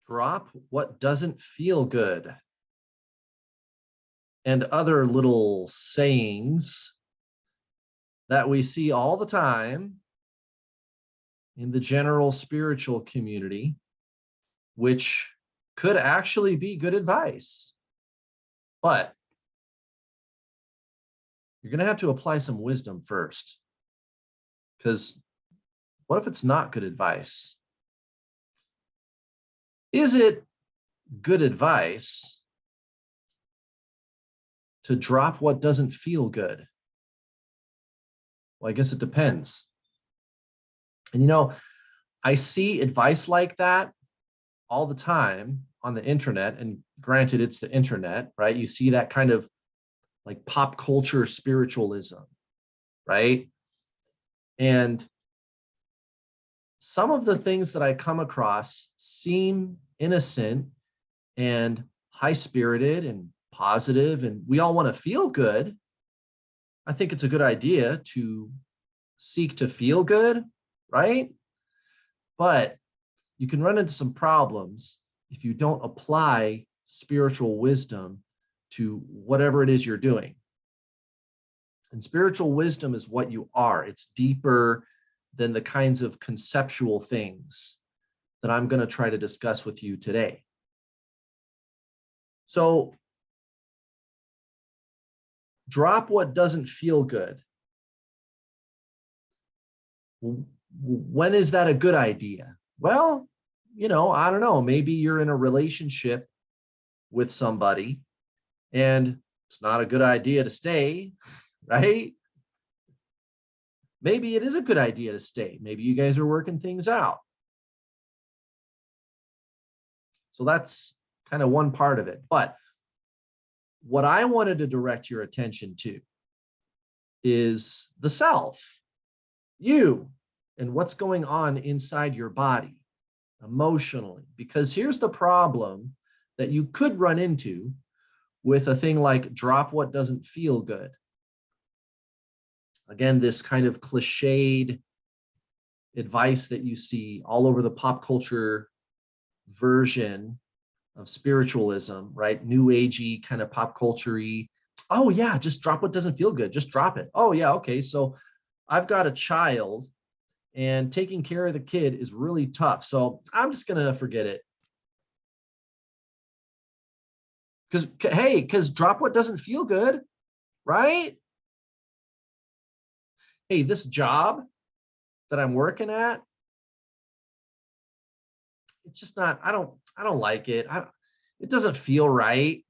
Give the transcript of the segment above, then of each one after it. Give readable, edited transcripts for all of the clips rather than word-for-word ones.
drop what doesn't feel good, and other little sayings that we see all the time in the general spiritual community, which could actually be good advice. But you're going to have to apply some wisdom first, because what if it's not good advice? Is it good advice to drop what doesn't feel good? Well, I guess it depends. And I see advice like that all the time on the internet. And granted, it's the internet, right? You see that kind of like pop culture spiritualism, right? And some of the things that I come across seem innocent and high-spirited and positive, and we all want to feel good. I think it's a good idea to seek to feel good, right? But you can run into some problems if you don't apply spiritual wisdom to whatever it is you're doing. And spiritual wisdom is what you are. It's deeper than the kinds of conceptual things that I'm going to try to discuss with you today. So, drop what doesn't feel good. When is that a good idea? Well, I don't know. Maybe you're in a relationship with somebody and it's not a good idea to stay, right? Maybe it is a good idea to stay. Maybe you guys are working things out. So that's kind of one part of it. But what I wanted to direct your attention to is the self, you, and what's going on inside your body emotionally. Because here's the problem that you could run into with a thing like drop what doesn't feel good. Again, this kind of cliched advice that you see all over the pop culture version of spiritualism, right? New agey kind of pop culture-y. Oh yeah, just drop what doesn't feel good. Just drop it. Oh yeah, okay. So I've got a child and taking care of the kid is really tough. So I'm just going to forget it. Because drop what doesn't feel good, right? Hey, this job that I'm working at, it's just not, I don't like it. It doesn't feel right.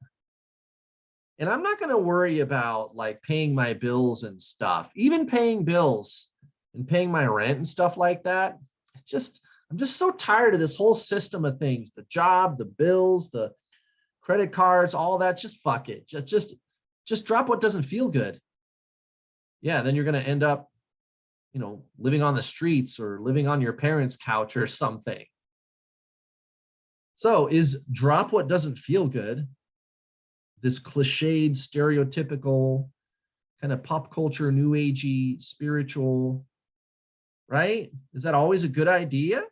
And I'm not going to worry about like paying my bills and stuff, even paying bills and paying my rent and stuff like that. I'm just so tired of this whole system of things, the job, the bills, the credit cards, all that. Just fuck it. Just drop what doesn't feel good. Yeah, then you're going to end up, living on the streets or living on your parents' couch or something. So is drop what doesn't feel good, this cliched, stereotypical, kind of pop culture, new agey, spiritual, right? Is that always a good idea?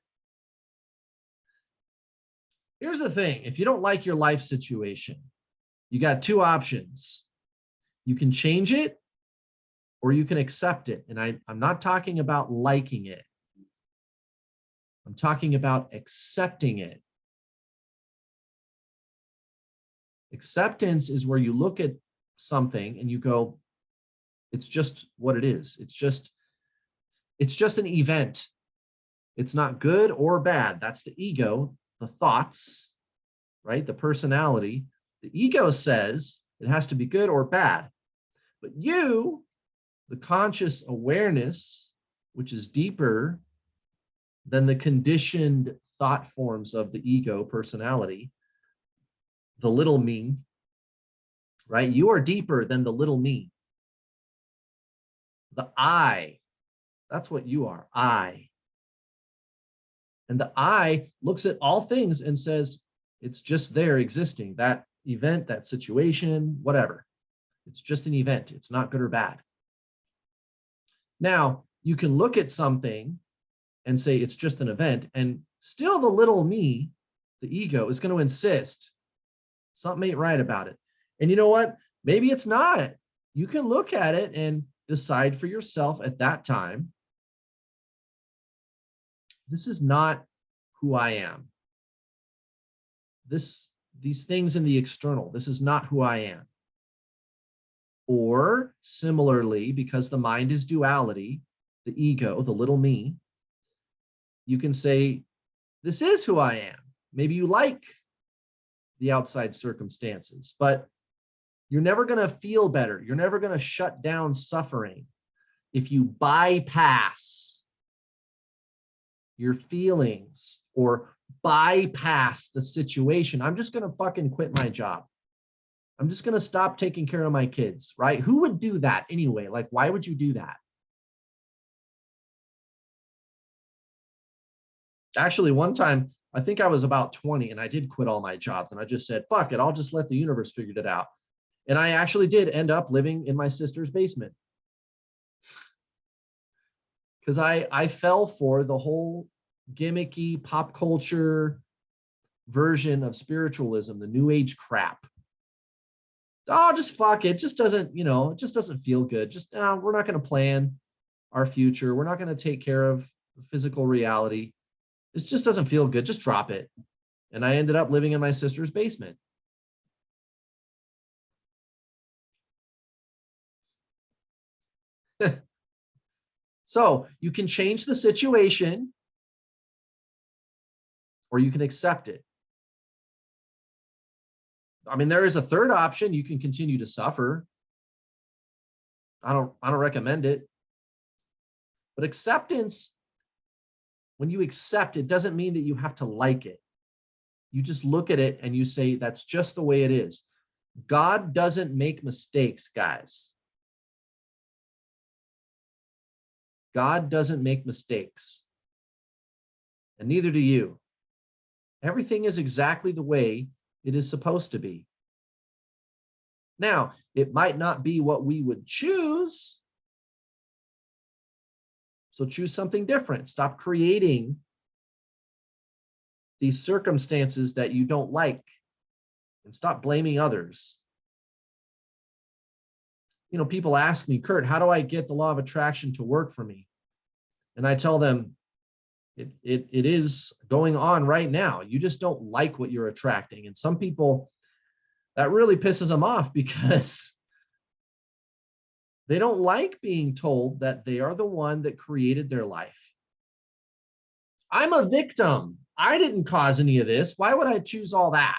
Here's the thing. If you don't like your life situation, you got two options. You can change it or you can accept it. And I'm not talking about liking it. I'm talking about accepting it. Acceptance is where you look at something and you go, it's just what it is. It's just an event. It's not good or bad. That's the ego, the thoughts, right? The personality. The ego says it has to be good or bad. But you, the conscious awareness, which is deeper than the conditioned thought forms of the ego personality, the little me, right? You are deeper than the little me. The I, that's what you are, I. And the I looks at all things and says, it's just there existing, that event, that situation, whatever. It's just an event. It's not good or bad. Now, you can look at something and say it's just an event, and still the little me the ego, is going to insist something ain't right about it. And you know what? Maybe it's not. You can look at it and decide for yourself at that time, this is not who I am. These things in the external, this is not who I am. Or similarly, because the mind is duality, the ego, the little me, you can say, this is who I am. Maybe you like the outside circumstances, but you're never going to feel better. You're never going to shut down suffering if you bypass your feelings or bypass the situation. I'm just going to fucking quit my job. I'm just going to stop taking care of my kids, right? Who would do that anyway? Like, why would you do that? Actually, one time, I think I was about 20 and I did quit all my jobs and I just said, fuck it, I'll just let the universe figure it out. And I actually did end up living in my sister's basement because I fell for the whole gimmicky pop culture version of spiritualism, the new age crap. Oh, just fuck it. Just doesn't, it just doesn't feel good. Just, we're not going to plan our future. We're not going to take care of physical reality. This just doesn't feel good. Just drop it. And I ended up living in my sister's basement. So you can change the situation or you can accept it. I mean, there is a third option. You can continue to suffer. I don't recommend it. But acceptance, when you accept, it doesn't mean that you have to like it. You just look at it and you say, that's just the way it is. God doesn't make mistakes, guys. God doesn't make mistakes. And neither do you. Everything is exactly the way it is supposed to be. Now, it might not be what we would choose. So choose something different. Stop creating these circumstances that you don't like and stop blaming others. People ask me, Kurt, how do I get the law of attraction to work for me? And I tell them, it is going on right now. You just don't like what you're attracting. And some people, that really pisses them off because they don't like being told that they are the one that created their life. I'm a victim. I didn't cause any of this. Why would I choose all that?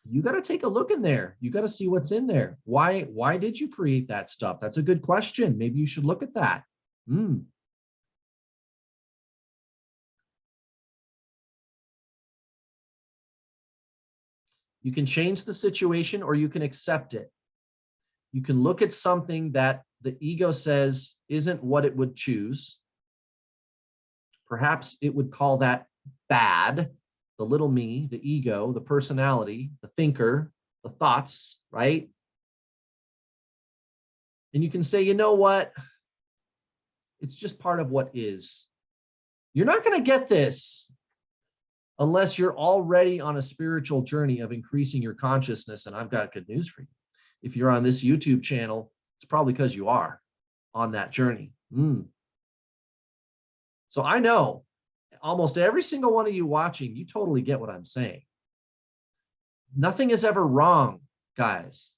You got to take a look in there. You got to see what's in there. Why did you create that stuff? That's a good question. Maybe you should look at that. You can change the situation or you can accept it. You can look at something that the ego says isn't what it would choose. Perhaps it would call that bad. The little me, the ego, the personality, the thinker, the thoughts, right? And you can say, you know what? It's just part of what is. You're not going to get this unless you're already on a spiritual journey of increasing your consciousness. And I've got good news for you. If you're on this YouTube channel, it's probably because you are on that journey. So I know almost every single one of you watching, you totally get what I'm saying. Nothing is ever wrong, guys.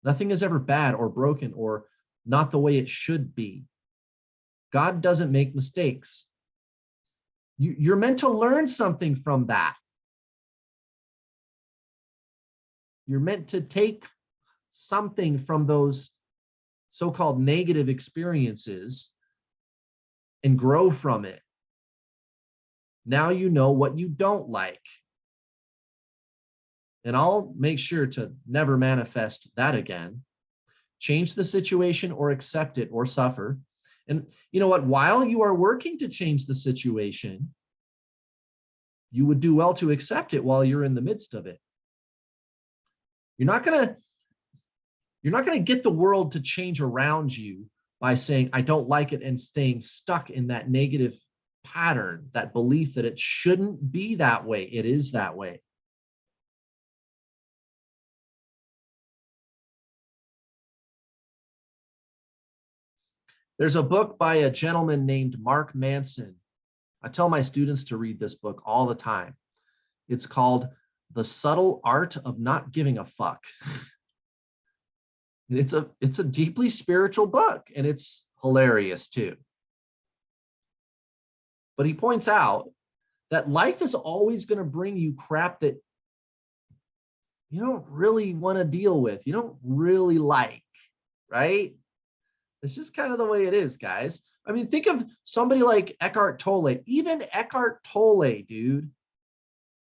Nothing is ever bad or broken or not the way it should be. God doesn't make mistakes. You're meant to learn something from that. You're meant to take something from those so-called negative experiences and grow from it. Now you know what you don't like. And I'll make sure to never manifest that again. Change the situation or accept it or suffer. And you know what? While you are working to change the situation, you would do well to accept it while you're in the midst of it. You're not going to get the world to change around you by saying, I don't like it, and staying stuck in that negative pattern, that belief that it shouldn't be that way. It is that way. There's a book by a gentleman named Mark Manson. I tell my students to read this book all the time. It's called The Subtle Art of Not Giving a Fuck. It's a deeply spiritual book, and it's hilarious too. But he points out that life is always going to bring you crap that you don't really want to deal with, you don't really like, right? It's just kind of the way it is, guys. I mean, think of somebody like Eckhart Tolle. Even Eckhart Tolle, dude.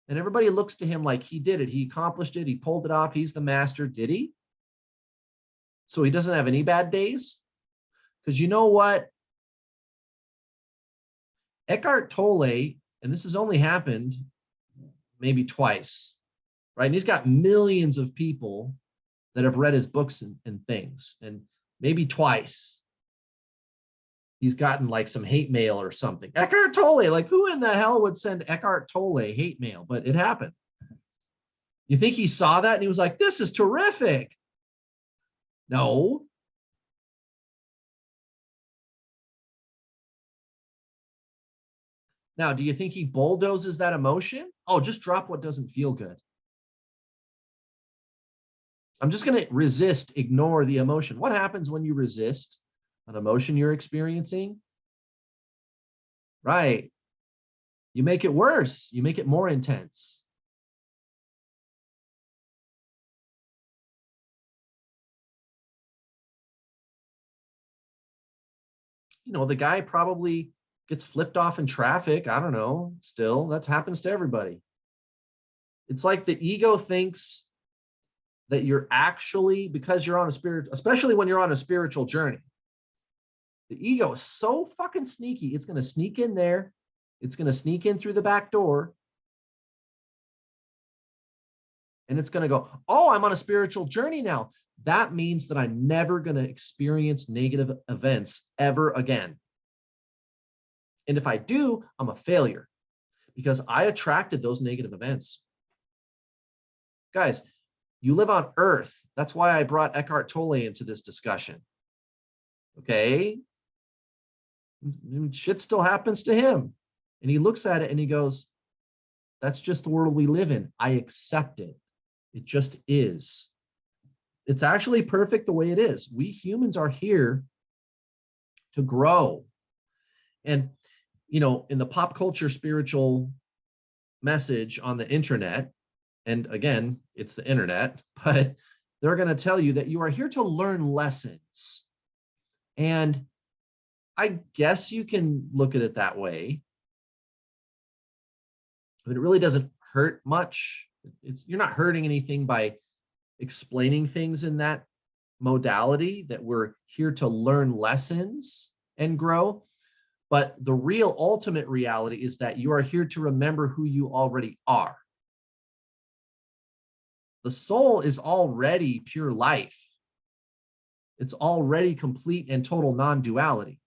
And everybody looks to him like he did it. He accomplished it. He pulled it off. He's the master. Did he? So he doesn't have any bad days? Because you know what? Eckhart Tolle, and this has only happened maybe twice, right? And he's got millions of people that have read his books and things. And maybe twice he's gotten like some hate mail or something. Eckhart Tolle, like who in the hell would send Eckhart Tolle hate mail? But it happened. You think he saw that and he was like, this is terrific? No. Now, do you think he bulldozes that emotion? Oh, just drop what doesn't feel good. I'm just going to resist, ignore the emotion. What happens when you resist an emotion you're experiencing? Right. You make it worse. You make it more intense. You know, the guy probably gets flipped off in traffic. I don't know. Still, that happens to everybody. It's like the ego thinks that you're actually, because you're on a spirit, especially when you're on a spiritual journey, the ego is so fucking sneaky. It's going to sneak in there. It's going to sneak in through the back door. And it's going to go, oh, I'm on a spiritual journey now. That means that I'm never going to experience negative events ever again. And if I do, I'm a failure because I attracted those negative events. Guys, you live on Earth. That's why I brought Eckhart Tolle into this discussion. Okay? Shit still happens to him. And he looks at it and he goes, that's just the world we live in. I accept it. It just is. It's actually perfect the way it is. We humans are here to grow. And, you know, in the pop culture spiritual message on the internet, and again, it's the internet, but they're going to tell you that you are here to learn lessons. And I guess you can look at it that way. But it really doesn't hurt much. You're not hurting anything by explaining things in that modality, that we're here to learn lessons and grow. But the real ultimate reality is that you are here to remember who you already are. The soul is already pure life. It's already complete and total non-duality.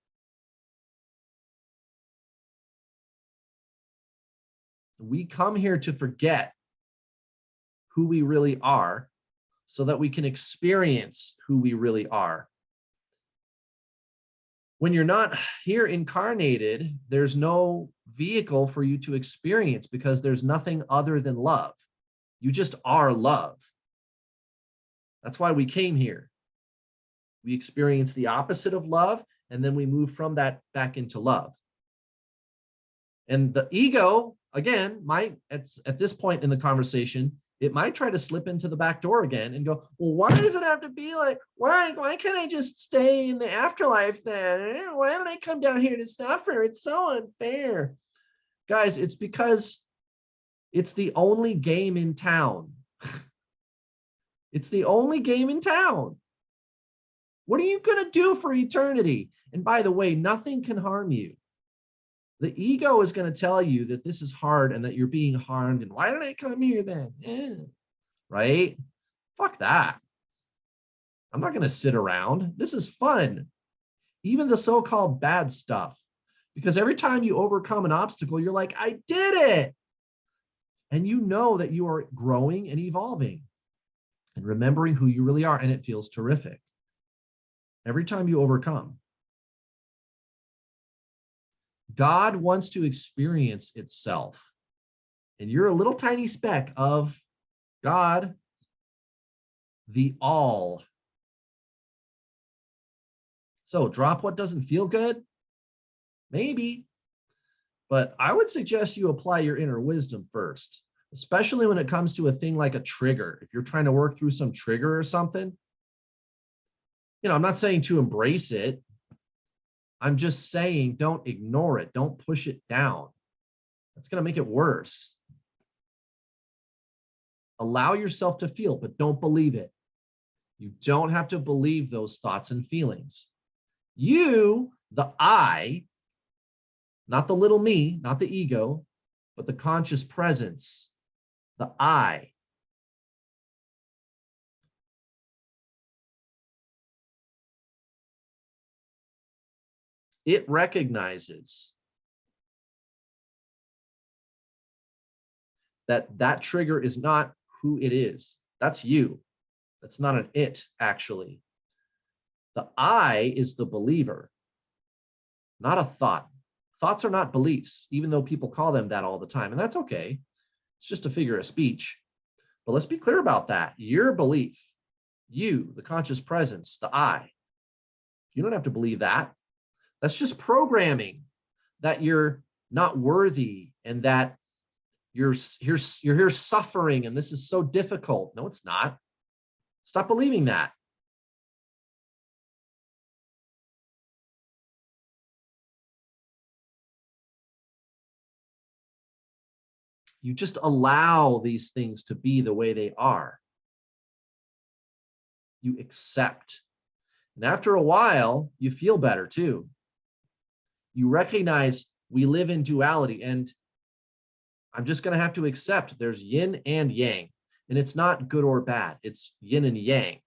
We come here to forget who we really are so that we can experience who we really are. When you're not here incarnated, there's no vehicle for you to experience because there's nothing other than love. You just are love. That's why we came here. We experience the opposite of love, and then we move from that back into love. And the ego, again, might, at this point in the conversation, it might try to slip into the back door again and go, well, why does it have to be like, why can't I just stay in the afterlife then? Why don't I come down here to suffer? It's so unfair. Guys, it's because it's the only game in town. It's the only game in town. What are you going to do for eternity? And by the way, nothing can harm you. The ego is going to tell you that this is hard and that you're being harmed. And why did I come here then? Right? Fuck that. I'm not going to sit around. This is fun. Even the so-called bad stuff. Because every time you overcome an obstacle, you're like, I did it. And you know that you are growing and evolving and remembering who you really are. And it feels terrific every time you overcome. God wants to experience itself. And you're a little tiny speck of God, the all. So drop what doesn't feel good? Maybe. But I would suggest you apply your inner wisdom first, especially when it comes to a thing like a trigger. If you're trying to work through some trigger or something, I'm not saying to embrace it. I'm just saying don't ignore it. Don't push it down. That's going to make it worse. Allow yourself to feel, but don't believe it. You don't have to believe those thoughts and feelings. You, the I, not the little me, not the ego, but the conscious presence, the I. It recognizes that trigger is not who it is. That's you. That's not an it, actually. The I is the believer, not a thought. Thoughts are not beliefs, even though people call them that all the time. And that's okay. It's just a figure of speech. But let's be clear about that. Your belief, you, the conscious presence, the I, you don't have to believe that. That's just programming that you're not worthy and that you're here suffering and this is so difficult. No, it's not. Stop believing that. You just allow these things to be the way they are. You accept. And after a while, you feel better too. You recognize we live in duality, and I'm just going to have to accept there's yin and yang, and it's not good or bad. It's yin and yang.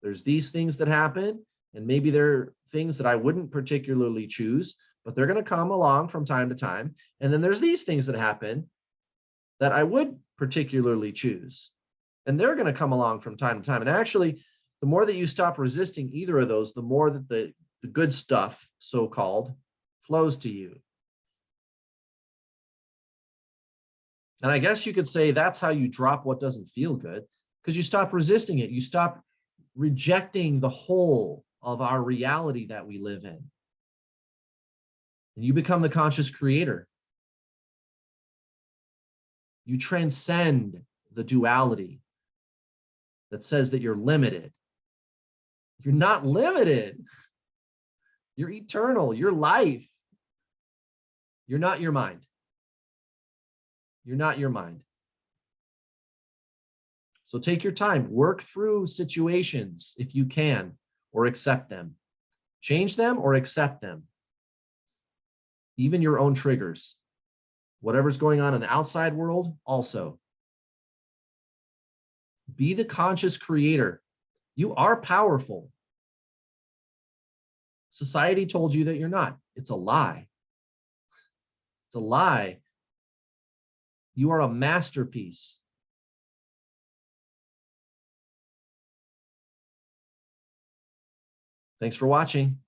There's these things that happen, and maybe they're things that I wouldn't particularly choose, but they're going to come along from time to time. And then there's these things that happen that I would particularly choose, and they're going to come along from time to time. And actually, the more that you stop resisting either of those, the more that the good stuff, so-called, flows to you. And I guess you could say that's how you drop what doesn't feel good, because you stop resisting it. You stop rejecting the whole of our reality that we live in. And you become the conscious creator. You transcend the duality that says that you're limited. You're not limited. You're eternal. You're life. You're not your mind. You're not your mind. So take your time. Work through situations if you can, or accept them. Change them or accept them. Even your own triggers. Whatever's going on in the outside world, also. Be the conscious creator. You are powerful. Society told you that you're not. It's a lie. It's a lie. You are a masterpiece. Thanks for watching.